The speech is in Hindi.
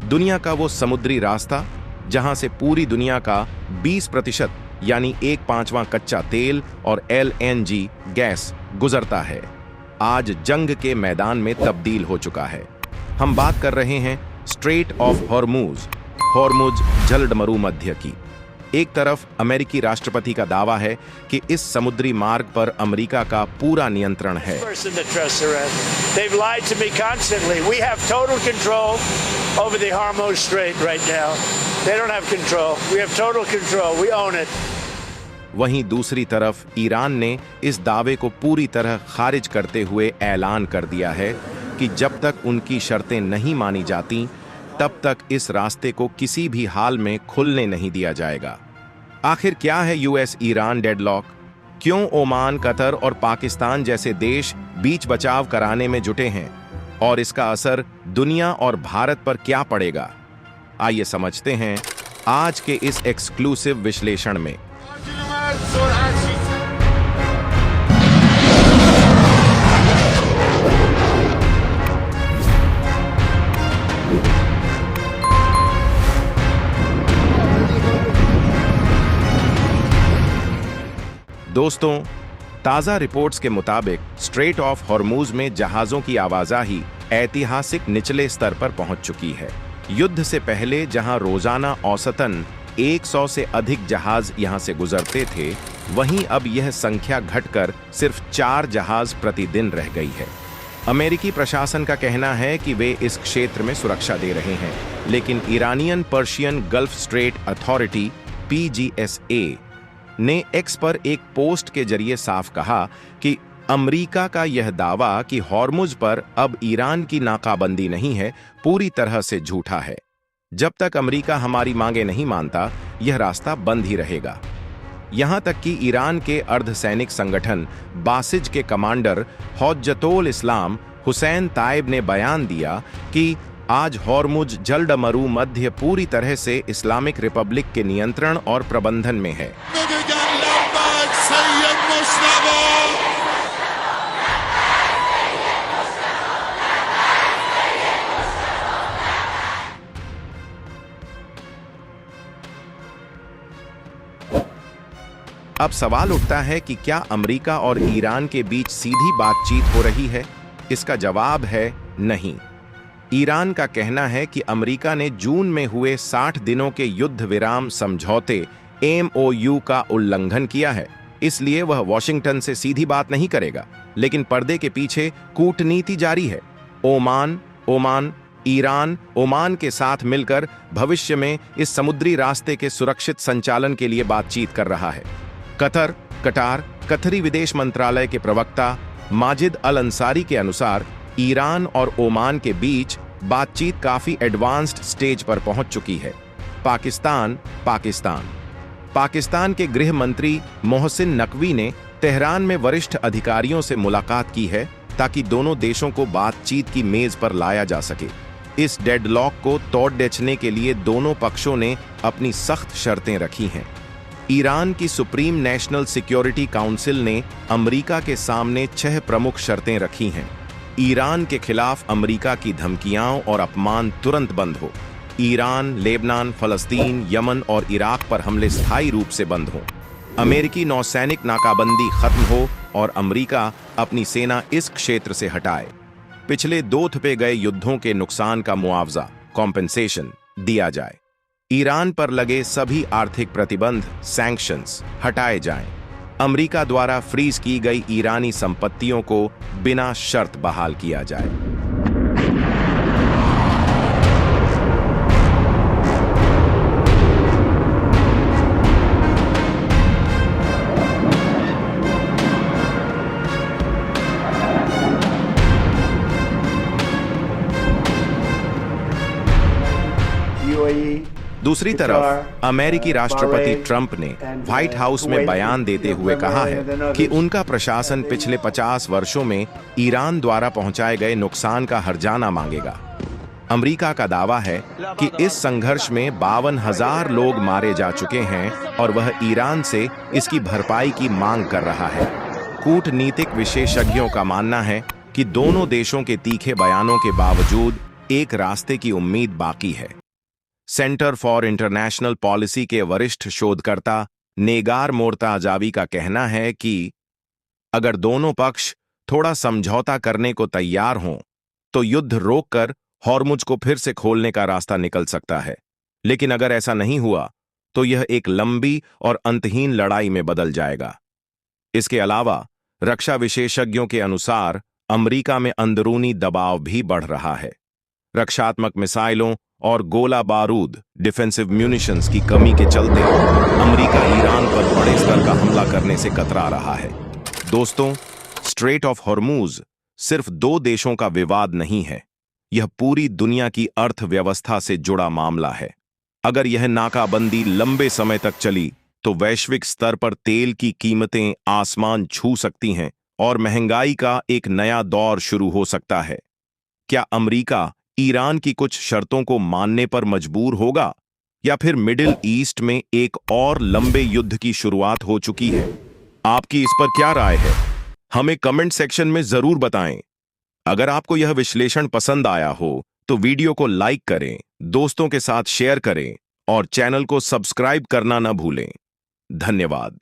दुनिया का वो समुद्री रास्ता जहां से पूरी दुनिया का 20% यानी 1/5 कच्चा तेल और LNG गैस गुजरता है, आज जंग के मैदान में तब्दील हो चुका है। हम बात कर रहे हैं स्ट्रेट ऑफ हॉर्मुज जलडमरू मध्य की। एक तरफ अमेरिकी राष्ट्रपति का दावा है कि इस समुद्री मार्ग पर अमेरिका का पूरा नियंत्रण है। वहीं दूसरी तरफ ईरान ने इस दावे को पूरी तरह खारिज करते हुए ऐलान कर दिया है कि जब तक उनकी शर्तें नहीं मानी जाती तब तक इस रास्ते को किसी भी हाल में खुलने नहीं दिया जाएगा। आखिर क्या है यूएस ईरान डेडलॉक? क्यों ओमान, कतर और पाकिस्तान जैसे देश बीच बचाव कराने में जुटे हैं? और इसका असर दुनिया और भारत पर क्या पड़ेगा? आइए समझते हैं आज के इस एक्सक्लूसिव विश्लेषण में। दोस्तों, ताज़ा रिपोर्ट्स के मुताबिक स्ट्रेट ऑफ हॉर्मुज में जहाज़ों की आवाजाही ऐतिहासिक निचले स्तर पर पहुंच चुकी है। युद्ध से पहले जहां रोजाना औसतन 100 से अधिक जहाज यहां से गुजरते थे, वहीं अब यह संख्या घटकर सिर्फ 4 जहाज प्रतिदिन रह गई है। अमेरिकी प्रशासन का कहना है कि वे इस क्षेत्र में सुरक्षा दे रहे हैं, लेकिन Iranian Persian gulf straight authority PGSA ने एक्स पर एक पोस्ट के जरिए साफ कहा कि अमेरिका का यह दावा कि हॉर्मुज पर अब ईरान की नाकाबंदी नहीं है, पूरी तरह से झूठा है। जब तक अमेरिका हमारी मांगे नहीं मानता, यह रास्ता बंद ही रहेगा। यहां तक कि ईरान के अर्धसैनिक संगठन बासिज के कमांडर हौज्जतुल इस्लाम हुसैन ताइब ने बयान दिया कि आज हॉर्मुज जलडमरू मध्य पूरी तरह से इस्लामिक रिपब्लिक के नियंत्रण और प्रबंधन में है। अब सवाल उठता है कि क्या अमेरिका और ईरान के बीच सीधी बातचीत हो रही है? इसका जवाब है नहीं। ईरान का कहना है कि अमेरिका ने जून में हुए 60 दिनों के युद्ध विराम समझौते MOU का उल्लंघन किया है, इसलिए वह वॉशिंगटन से सीधी बात नहीं करेगा, लेकिन पर्दे के पीछे कूटनीति जारी है। ईरान ओमान के साथ मिलकर भविष्य में इस समुद्री रास्ते के सुरक्षित संचालन के लिए बातचीत कर रहा है। कतरी विदेश मंत्रालय के प्रवक्ता माजिद अल अंसारी के अनुसार ईरान और ओमान के बीच बातचीत काफी एडवांस्ड स्टेज पर पहुंच चुकी है। पाकिस्तान के गृह मंत्री मोहसिन नकवी ने तेहरान में वरिष्ठ अधिकारियों से मुलाकात की है ताकि दोनों देशों को बातचीत की मेज पर लाया जा सके। इस डेडलॉक को तोड़ने के लिए दोनों पक्षों ने अपनी सख्त शर्तें रखी हैं। ईरान की सुप्रीम नेशनल सिक्योरिटी काउंसिल ने अमेरिका के सामने 6 प्रमुख शर्तें रखी हैं। ईरान के खिलाफ अमेरिका की धमकियां और अपमान तुरंत बंद हो। ईरान, लेबनान, फलस्तीन, यमन और इराक पर हमले स्थायी रूप से बंद हो। अमेरिकी नौसैनिक नाकाबंदी खत्म हो और अमेरिका अपनी सेना इस क्षेत्र से हटाए। पिछले 2 थपे गए युद्धों के नुकसान का मुआवजा कॉम्पेंसेशन दिया जाए। ईरान पर लगे सभी आर्थिक प्रतिबंध सैंक्शंस हटाए जाएं। अमेरिका द्वारा फ्रीज की गई ईरानी संपत्तियों को बिना शर्त बहाल किया जाए। दूसरी तरफ अमेरिकी राष्ट्रपति ट्रंप ने व्हाइट हाउस में बयान देते हुए कहा है कि उनका प्रशासन पिछले 50 वर्षों में ईरान द्वारा पहुंचाए गए नुकसान का हर्जाना मांगेगा। अमेरिका का दावा है कि इस संघर्ष में 52,000 लोग मारे जा चुके हैं और वह ईरान से इसकी भरपाई की मांग कर रहा है। कूटनीतिक विशेषज्ञों का मानना है कि दोनों देशों के तीखे बयानों के बावजूद एक रास्ते की उम्मीद बाकी है। सेंटर फॉर इंटरनेशनल पॉलिसी के वरिष्ठ शोधकर्ता नेगार मोर्ताजावी का कहना है कि अगर दोनों पक्ष थोड़ा समझौता करने को तैयार हों, तो युद्ध रोककर हॉर्मुज को फिर से खोलने का रास्ता निकल सकता है। लेकिन अगर ऐसा नहीं हुआ, तो यह एक लंबी और अंतहीन लड़ाई में बदल जाएगा। इसके अलावा रक्षा विशेषज्ञों के अनुसार अमेरिका में अंदरूनी दबाव भी बढ़ रहा है। रक्षात्मक मिसाइलों और गोला बारूद डिफेंसिव म्यूनिशंस की कमी के चलते अमेरिका ईरान पर बड़े स्तर का हमला करने से कतरा रहा है। दोस्तों, स्ट्रेट ऑफ हॉर्मूज सिर्फ दो देशों का विवाद नहीं है, यह पूरी दुनिया की अर्थव्यवस्था से जुड़ा मामला है। अगर यह नाकाबंदी लंबे समय तक चली, तो वैश्विक स्तर पर तेल की कीमतें आसमान छू सकती हैं और महंगाई का एक नया दौर शुरू हो सकता है। क्या अमेरिका ईरान की कुछ शर्तों को मानने पर मजबूर होगा, या फिर मिडिल ईस्ट में एक और लंबे युद्ध की शुरुआत हो चुकी है? आपकी इस पर क्या राय है? हमें कमेंट सेक्शन में जरूर बताएं। अगर आपको यह विश्लेषण पसंद आया हो, तो वीडियो को लाइक करें, दोस्तों के साथ शेयर करें और चैनल को सब्सक्राइब करना न भूलें। धन्यवाद।